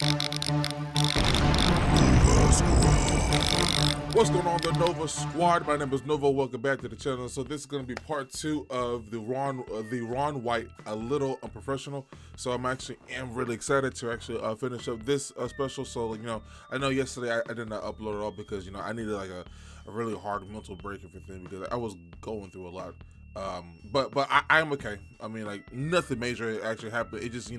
What's going on, the Nova Squad? My name is Nova. Welcome back to the channel. So this is going to be part 2 of the Ron White, A Little Unprofessional. So I'm really excited to actually finish up this special. So I know yesterday I did not upload it all because I needed like a really hard mental break and everything because I was going through a lot. But I'm okay. I mean, like, nothing major actually happened. It just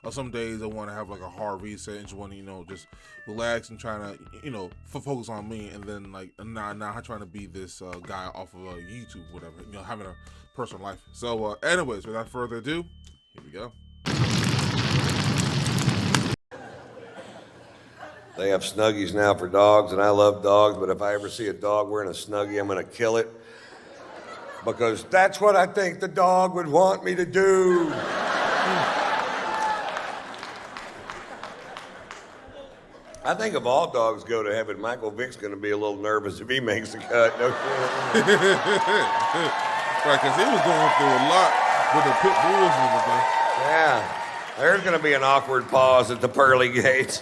some days I want to have like a hard reset and just want to just relax and trying to focus on me, and then like not trying to be this guy off of YouTube, whatever, having a personal life. So anyways, without further ado, here we go. They have Snuggies now for dogs, and I love dogs, but if I ever see a dog wearing a Snuggie, I'm gonna kill it, because that's what I think the dog would want me to do. I think if all dogs go to heaven, Michael Vick's going to be a little nervous if he makes the cut. No Right, because he was going through a lot with the pit bulls and everything. Yeah, there's going to be an awkward pause at the pearly gates.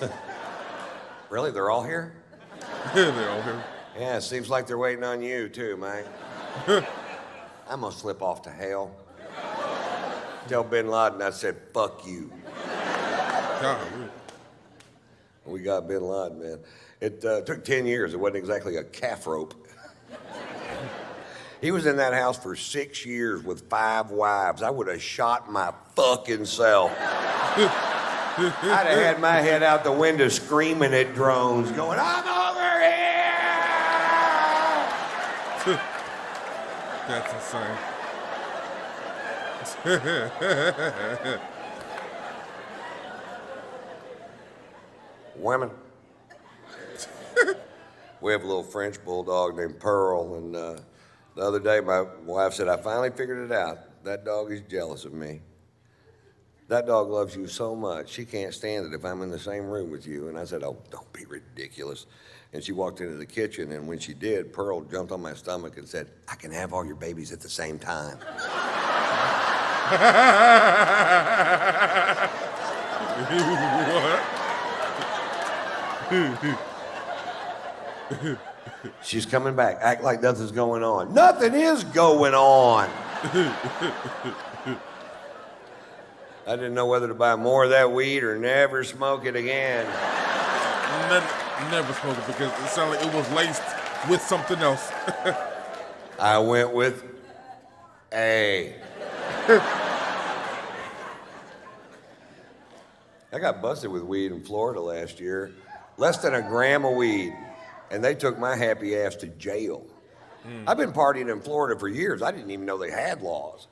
Really, they're all here? Yeah, they're all here. Yeah, it seems like they're waiting on you too, Mike. I'm going to slip off to hell. Tell Bin Laden I said, fuck you. God, We got Bin Laden, man. It took 10 years. It wasn't exactly a calf rope. He was in that house for 6 years with 5 wives. I would have shot my fucking self. I'd have had my head out the window screaming at drones, going, I'm over here! that's insane. Women. We have a little French bulldog named Pearl, and the other day my wife said, I finally figured it out. That dog is jealous of me. That dog loves you so much, she can't stand it if I'm in the same room with you. And I said, oh, don't be ridiculous. And she walked into the kitchen, and when she did, Pearl jumped on my stomach and said, I can have all your babies at the same time. What? She's coming back. Act like nothing's going on. Nothing is going on. I didn't know whether to buy more of that weed or never smoke it again. Never smoke it because it sounded like it was laced with something else. I went with A. I got busted with weed in Florida last year. Less than a gram of weed, and they took my happy ass to jail. I've been partying in Florida for years. I didn't even know they had laws.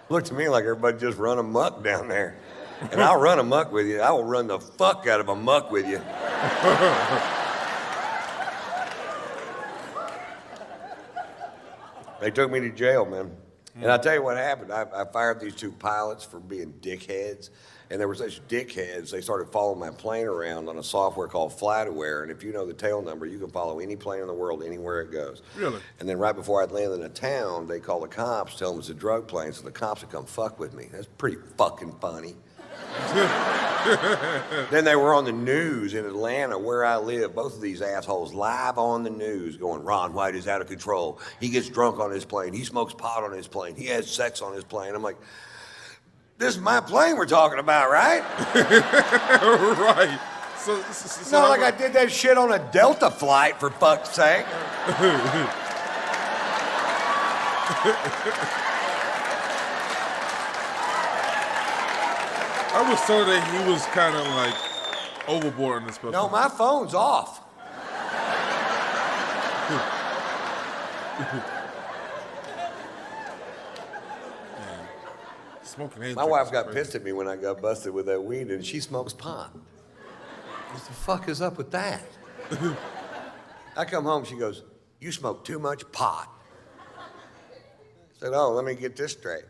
Looked to me like everybody just run amok down there. And I'll run amok with you. I will run the fuck out of amok with you. They took me to jail, man. And I'll tell you what happened. I fired these 2 pilots for being dickheads. And they were such dickheads, they started following my plane around on a software called FlightAware. And if you know the tail number, you can follow any plane in the world anywhere it goes. Really? And then right before I'd land in a town, they call the cops, tell them it's a drug plane, so the cops would come fuck with me. That's pretty fucking funny. Then they were on the news in Atlanta, where I live, both of these assholes live on the news going, Ron White is out of control. He gets drunk on his plane. He smokes pot on his plane. He has sex on his plane. I'm like, this is my plane we're talking about, right? Right. So not like I did that shit on a Delta flight, for fuck's sake. I was told that he was kind of like overboard in this special. No, my phone's off. Smoking. My wife got pissed at me when I got busted with that weed, and she smokes pot. What the fuck is up with that? I come home, she goes, you smoke too much pot. I said, oh, let me get this straight.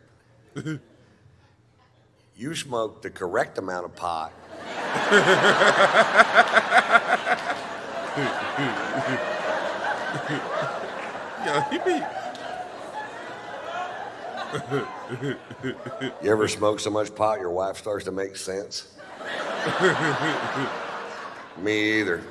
You smoke the correct amount of pot. Yeah, he be. You ever smoke so much pot your wife starts to make sense? Me either.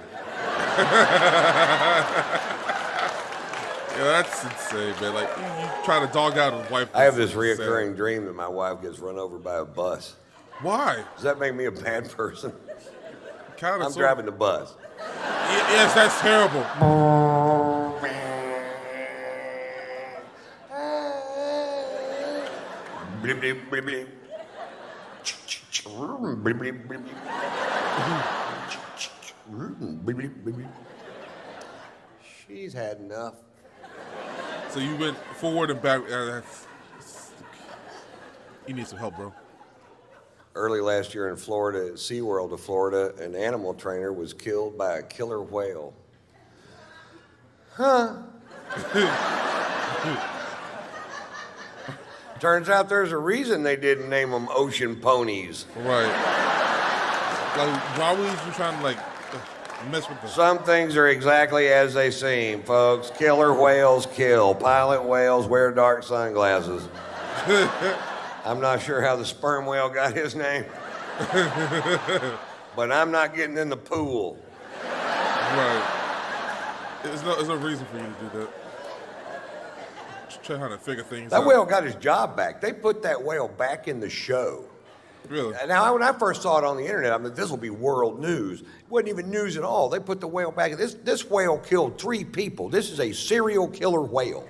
Yeah, that's insane, man. Like, you try to dog out his wife. I have this reoccurring dream that my wife gets run over by a bus. Why? Does that make me a bad person? Kind of. I'm driving the bus. Yes, that's terrible. She's had enough. So you went forward and back. You need some help, bro. Early last year in Florida, at SeaWorld of Florida, an animal trainer was killed by a killer whale. Huh. Turns out there's a reason they didn't name them ocean ponies. Right. Like, why were you trying to, like, mess with them? Some things are exactly as they seem, folks. Killer whales kill. Pilot whales wear dark sunglasses. I'm not sure how the sperm whale got his name. But I'm not getting in the pool. Right. There's no reason for you to do that. Just trying to figure things out. That whale got his job back. They put that whale back in the show. Really? Now, when I first saw it on the internet, I mean, this will be world news. It wasn't even news at all. They put the whale back. This whale killed 3 people. This is a serial killer whale.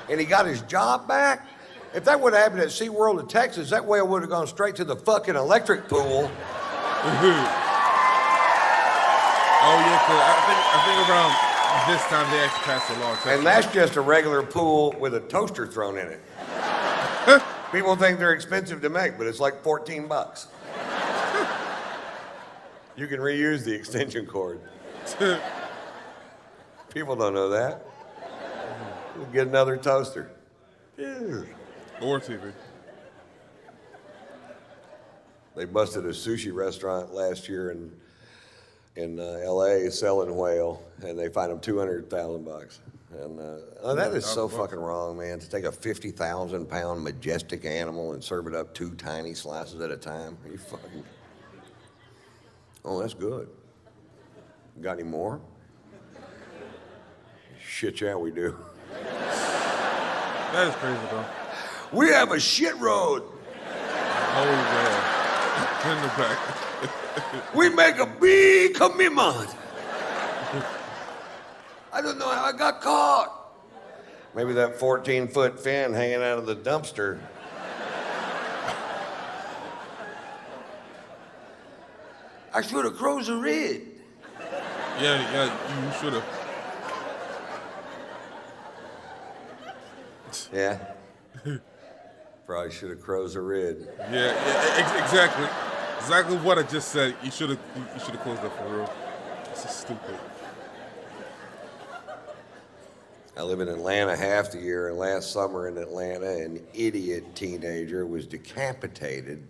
And he got his job back? If that would have happened at SeaWorld in Texas, that whale would have gone straight to the fucking electric pool. Oh, yeah, because I think around this time they actually passed a law. And that's just a regular pool with a toaster thrown in it. People think they're expensive to make, but it's like $14. You can reuse the extension cord. People don't know that. We'll get another toaster. Yeah. Or TV. They busted a sushi restaurant last year in L.A. selling whale, and they fined them $200,000. And that is so fucking wrong, man. To take a 50,000-pound majestic animal and serve it up 2 tiny slices at a time. Are you fucking? Oh, that's good. Got any more? Shit, yeah, we do. That is crazy, bro. We have a shit road. Oh, man. In the back. We make a big commitment. I don't know how I got caught. Maybe that 14-foot fin hanging out of the dumpster. I should have closed the red. Yeah, you should have. Yeah. Probably should have closed the red. Yeah, exactly. Exactly what I just said. You should have closed that for real. This is stupid. I live in Atlanta half the year, and last summer in Atlanta, an idiot teenager was decapitated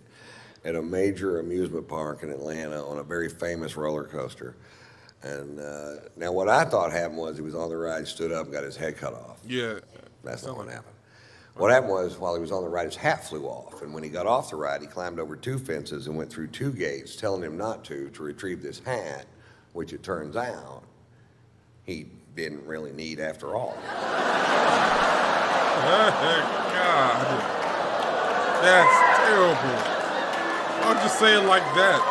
at a major amusement park in Atlanta on a very famous roller coaster. And now what I thought happened was he was on the ride, stood up, and got his head cut off. Yeah. That's not what happened. What happened was, while he was on the ride, his hat flew off. And when he got off the ride, he climbed over 2 fences and went through 2 gates, telling him not to retrieve this hat, which it turns out he didn't really need after all. God. That's terrible. I'll just say it like that.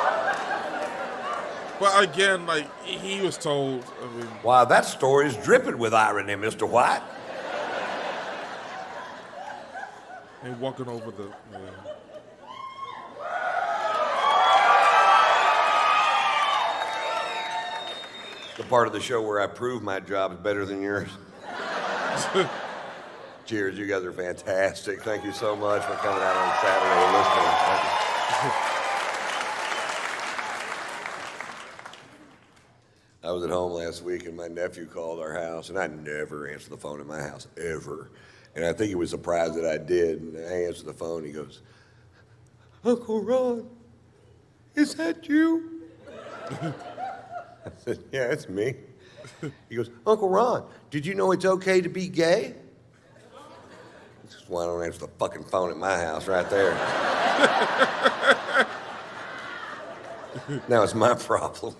But again, like, he was told, I mean... Wow, that story is dripping with irony, Mr. White. And walking over the... The part of the show where I prove my job is better than yours. Cheers, you guys are fantastic. Thank you so much for coming out on Saturday and listening. I was at home last week and my nephew called our house, and I never answer the phone in my house, ever. And I think he was surprised that I did. And I answered the phone. He goes, "Uncle Ron, is that you?" I said, "Yeah, it's me." He goes, "Uncle Ron, did you know it's okay to be gay?" I That's why I don't answer the fucking phone at my house right there. Now it's my problem.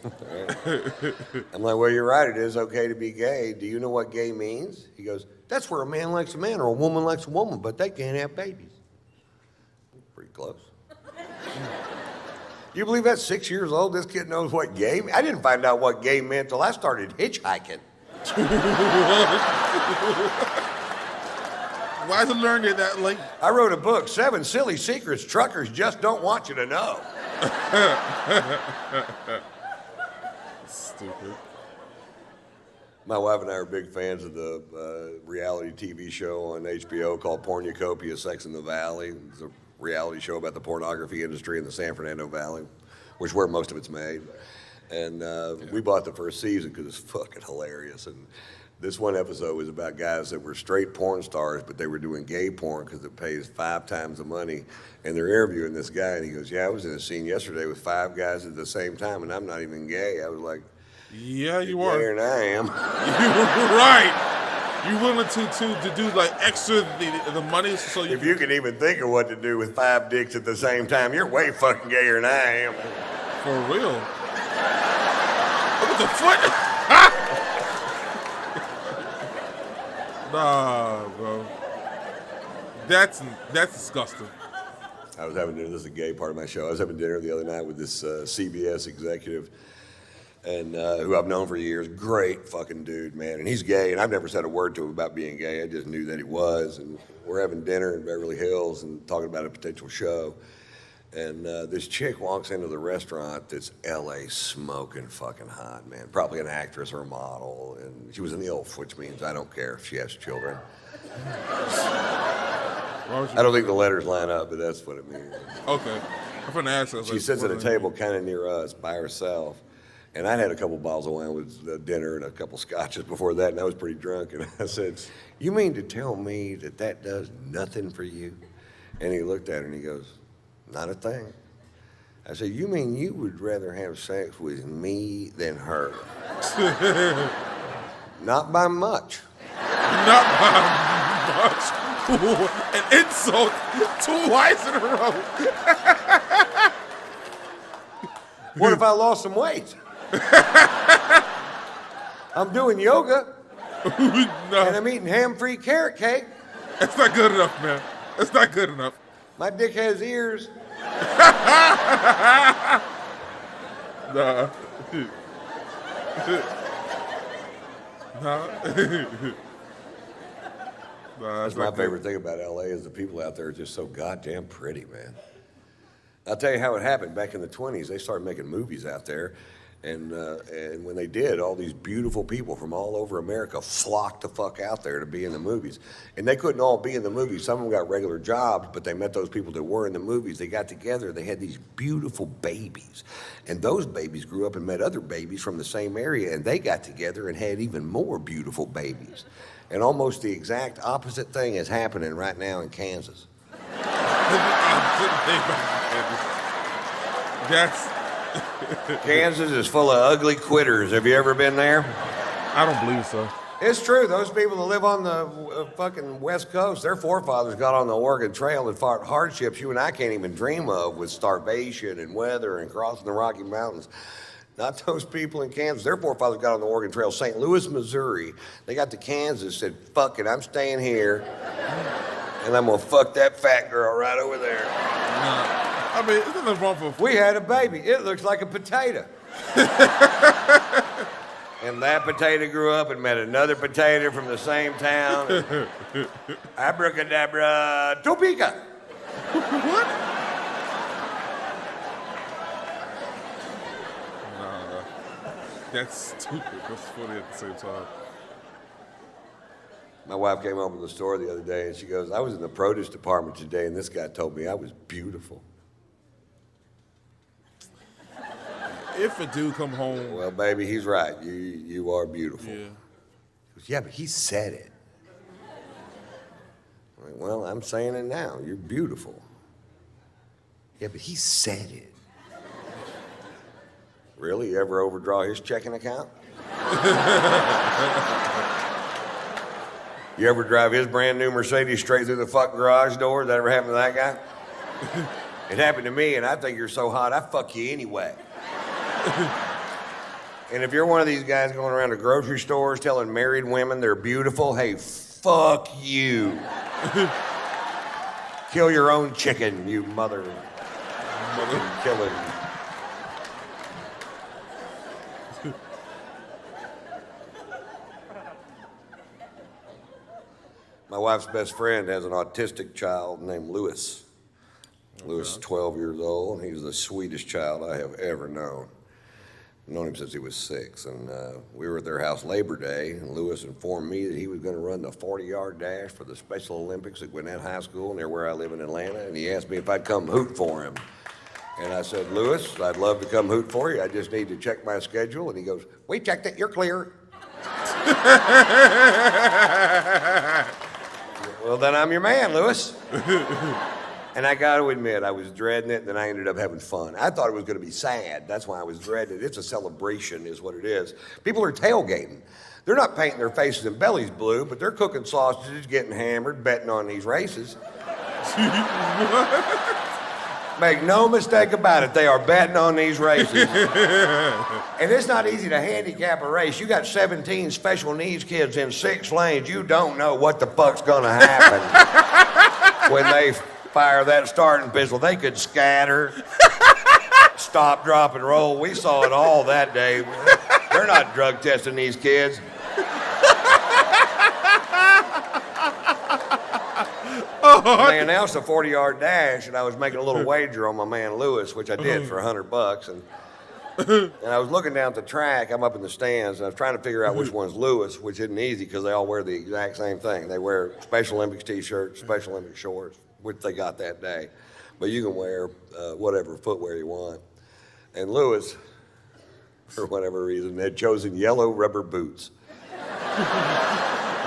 I'm like, well, you're right. It is okay to be gay. Do you know what gay means? He goes, that's where a man likes a man or a woman likes a woman, but they can't have babies. Pretty close. You believe that 6 years old, this kid knows what gay means? I didn't find out what gay meant till I started hitchhiking. Why is it learning that late? I wrote a book, 7 Silly Secrets Truckers Just Don't Want You to Know. Stupid. My wife and I are big fans of the reality TV show on HBO called Pornucopia, Sex in the Valley. It's a reality show about the pornography industry in the San Fernando Valley, which is where most of it's made. And we bought the first season because it's fucking hilarious. And this one episode was about guys that were straight porn stars, but they were doing gay porn because it pays 5 times the money. And they're interviewing this guy, and he goes, yeah, I was in a scene yesterday with 5 guys at the same time, and I'm not even gay. I was like, yeah, you are. gayer than I am. You're right. You willing to do like extra the money so you... If you can even think of what to do with 5 dicks at the same time, you're way fucking gayer than I am. For real. Look at the foot. Nah, bro. That's disgusting. I was having dinner, this is a gay part of my show. I was having dinner the other night with this CBS executive, and who I've known for years. Great fucking dude, man. And he's gay, and I've never said a word to him about being gay. I just knew that he was. And we're having dinner in Beverly Hills and talking about a potential show. And this chick walks into the restaurant that's LA smoking fucking hot, man. Probably an actress or a model. And she was an ILF, which means I don't care if she has children. I don't think the letters line up, but that's what it means. Okay. I'm gonna ask her. She sits at a table kind of near us by herself. And I'd had a couple bottles of wine with dinner and a couple scotches before that, and I was pretty drunk. And I said, you mean to tell me that does nothing for you? And he looked at her and he goes, not a thing. I said, you mean you would rather have sex with me than her? Not by much. Not by much. An insult twice in a row. What if I lost some weight? I'm doing yoga. No. And I'm eating ham-free carrot cake. That's not good enough, man. That's not good enough. My dick has ears. Nah. Nah. That's my favorite thing about LA is the people out there are just so goddamn pretty, man. I'll tell you how it happened. Back in the 20s, they started making movies out there. And when they did, all these beautiful people from all over America flocked the fuck out there to be in the movies. And they couldn't all be in the movies. Some of them got regular jobs, but they met those people that were in the movies. They got together. They had these beautiful babies. And those babies grew up and met other babies from the same area, and they got together and had even more beautiful babies. And almost the exact opposite thing is happening right now in Kansas. Kansas is full of ugly quitters. Have you ever been there? I don't believe so. It's true. Those people that live on the fucking West Coast, their forefathers got on the Oregon Trail and fought hardships you and I can't even dream of, with starvation and weather and crossing the Rocky Mountains. Not those people in Kansas. Their forefathers got on the Oregon Trail. St. Louis, Missouri. They got to Kansas, said, fuck it, I'm staying here. And I'm going to fuck that fat girl right over there. I mean, there's nothing wrong for... We had a baby. It looks like a potato. And that potato grew up and met another potato from the same town. Abracadabra, Topeka. What? Nah, that's stupid. That's funny at the same time. My wife came home from the store the other day and she goes, I was in the produce department today and this guy told me I was beautiful. If a dude come home... Well, baby, he's right. You are beautiful. Yeah. He goes, yeah, but he said it. I'm like, well, I'm saying it now. You're beautiful. Yeah, but he said it. Really? You ever overdraw his checking account? You ever drive his brand new Mercedes straight through the fucking garage door? That ever happened to that guy? It happened to me, and I think you're so hot, I fuck you anyway. And if you're one of these guys going around to grocery stores telling married women they're beautiful, hey, fuck you. Kill your own chicken, you mother killing. My wife's best friend has an autistic child named Lewis. Lewis is 12 years old, and he's the sweetest child I have ever known. I've known him since he was 6, and we were at their house Labor Day, and Lewis informed me that he was going to run the 40-yard dash for the Special Olympics at Gwinnett High School near where I live in Atlanta, and he asked me if I'd come hoot for him. And I said, Lewis, I'd love to come hoot for you. I just need to check my schedule. And he goes, we checked it, you're clear. Well, then I'm your man, Lewis. And I got to admit, I was dreading it, and then I ended up having fun. I thought it was going to be sad. That's why I was dreading it. It's a celebration, is what it is. People are tailgating. They're not painting their faces and bellies blue, but they're cooking sausages, getting hammered, betting on these races. Make no mistake about it, they are betting on these races. And it's not easy to handicap a race. You got 17 special needs kids in 6 lanes. You don't know what the fuck's gonna happen when they fire that starting pistol. They could scatter, stop, drop, and roll. We saw it all that day. They're not drug testing these kids. They announced a 40-yard dash, and I was making a little wager on my man Lewis, which I did for $100. And I was looking down at the track. I'm up in the stands, and I was trying to figure out which one's Lewis, which isn't easy because they all wear the exact same thing. They wear Special Olympics t-shirts, Special Olympics shorts, which they got that day. But you can wear whatever footwear you want. And Lewis, for whatever reason, had chosen yellow rubber boots.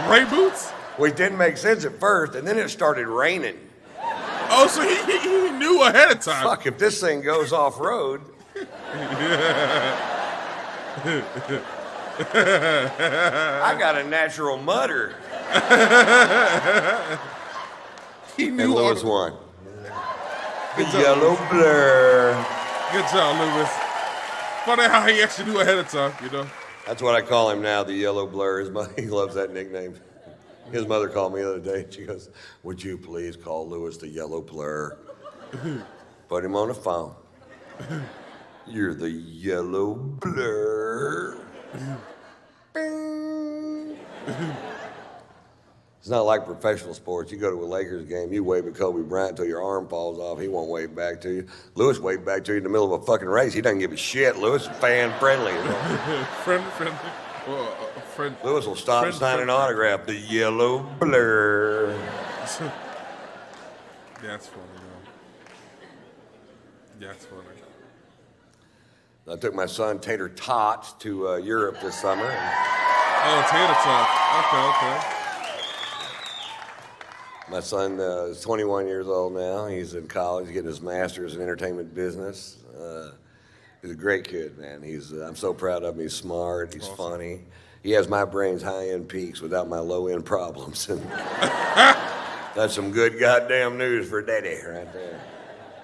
Ray boots? Which didn't make sense at first, and then it started raining. Oh, so he knew ahead of time. Fuck, if this thing goes off-road. I got a natural mudder. He knew. And Lewis won. The yellow blur. Good job, Lewis. Funny how he actually knew ahead of time, you know? That's what I call him now, the yellow blur. He loves that nickname. His mother called me the other day, and she goes, would you please call Lewis the yellow blur? Put him on the phone. You're the yellow blur. Bing. It's not like professional sports. You go to a Lakers game, you wave at Kobe Bryant until your arm falls off. He won't wave back to you. Lewis waved back to you in the middle of a fucking race. He doesn't give a shit. Lewis is fan-friendly. You know? Friendly. Well, Lewis will stop and sign an autograph. The yellow blur. That's funny, man. That's funny. I took my son Tater Tot to Europe this summer. Oh, Tater Tot. Okay. My son is 21 years old now. He's in college, getting his master's in entertainment business. He's a great kid, man. I'm so proud of him. He's smart. He's funny. He has my brain's high-end peaks without my low-end problems. And that's some good goddamn news for Daddy right there.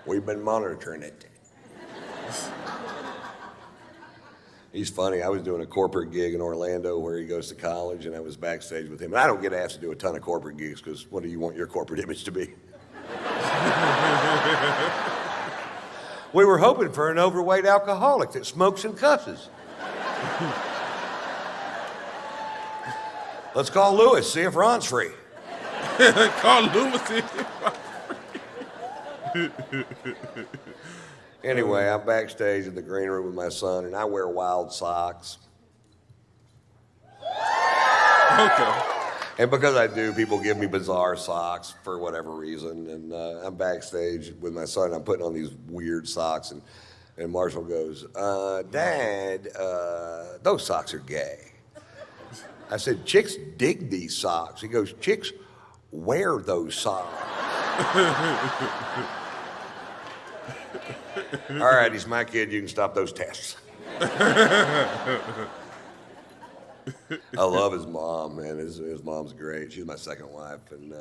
We've been monitoring it. He's funny. I was doing a corporate gig in Orlando where he goes to college, and I was backstage with him. And I don't get asked to do a ton of corporate gigs because what do you want your corporate image to be? We were hoping for an overweight alcoholic that smokes and cusses. Let's call Lewis, see if Ron's free. Call Lewis, see if Ron's free. Anyway, I'm backstage in the green room with my son, and I wear wild socks. Okay. And because I do, people give me bizarre socks for whatever reason. And I'm backstage with my son, and I'm putting on these weird socks, and Marshall goes, Dad, those socks are gay. I said, chicks dig these socks. He goes, chicks wear those socks. All right, he's my kid. You can stop those tests. I love his mom, man. His mom's great. She's my second wife, and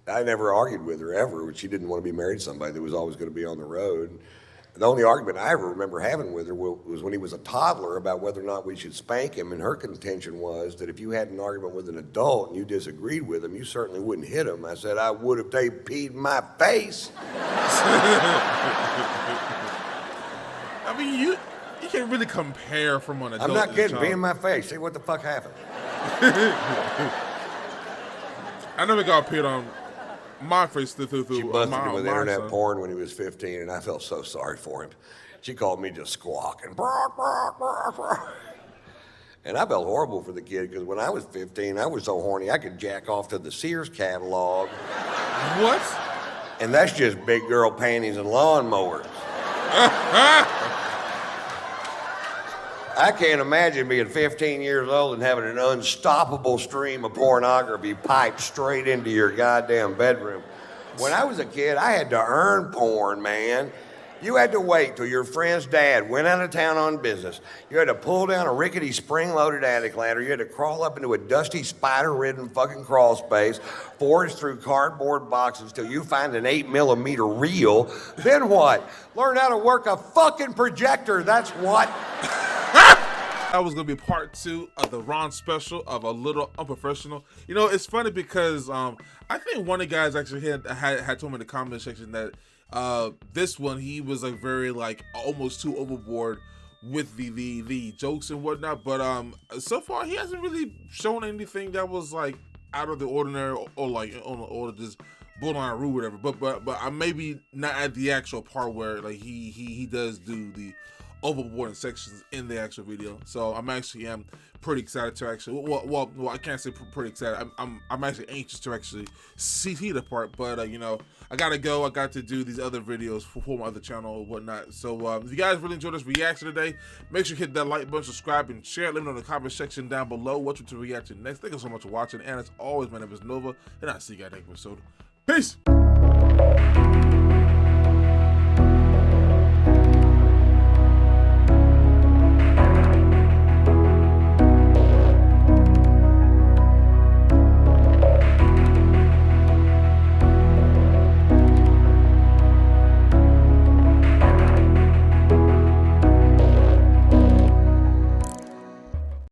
I never argued with her ever. She didn't want to be married to somebody that was always going to be on the road. The only argument I ever remember having with her was when he was a toddler about whether or not we should spank him, and her contention was that if you had an argument with an adult and you disagreed with him, you certainly wouldn't hit him. I said, I would if they peed in my face. I mean, you can't really compare from an adult. I'm not kidding. Pee in my face. See what the fuck happened. I never got peed on my face through She busted my, him with my internet son. porn when he was 15, and I felt so sorry for him. She called me just squawking. Bark, bark, bark, bark. And I felt horrible for the kid because when I was 15, I was so horny I could jack off to the Sears catalog. What? And that's just big girl panties and lawnmowers. I can't imagine being 15 years old and having an unstoppable stream of pornography piped straight into your goddamn bedroom. When I was a kid, I had to earn porn, man. You had to wait till your friend's dad went out of town on business. You had to pull down a rickety spring-loaded attic ladder. You had to crawl up into a dusty, spider-ridden fucking crawl space, forage through cardboard boxes till you find an 8mm reel. Then what? Learn how to work a fucking projector, that's what. That was gonna be part 2 of the Ron special of A Little Unprofessional. You know, it's funny because I think one of the guys actually had told me in the comment section that this one he was like very like almost too overboard with the jokes and whatnot. But so far he hasn't really shown anything that was like out of the ordinary or like or just borderline rude, whatever. But I maybe not at the actual part where like he does do the overboard sections in the actual video. So I'm pretty excited to actually well I can't say pretty excited. I'm actually anxious to actually see the part, but you know, I gotta go. I got to do these other videos for my other channel or whatnot. So if you guys really enjoyed this reaction today, make sure you hit that like button, subscribe, and share. Let me know in the comment section down below what you to react to next. Thank you so much for watching, and as always, my name is Nova, and I'll see you guys next episode. Peace.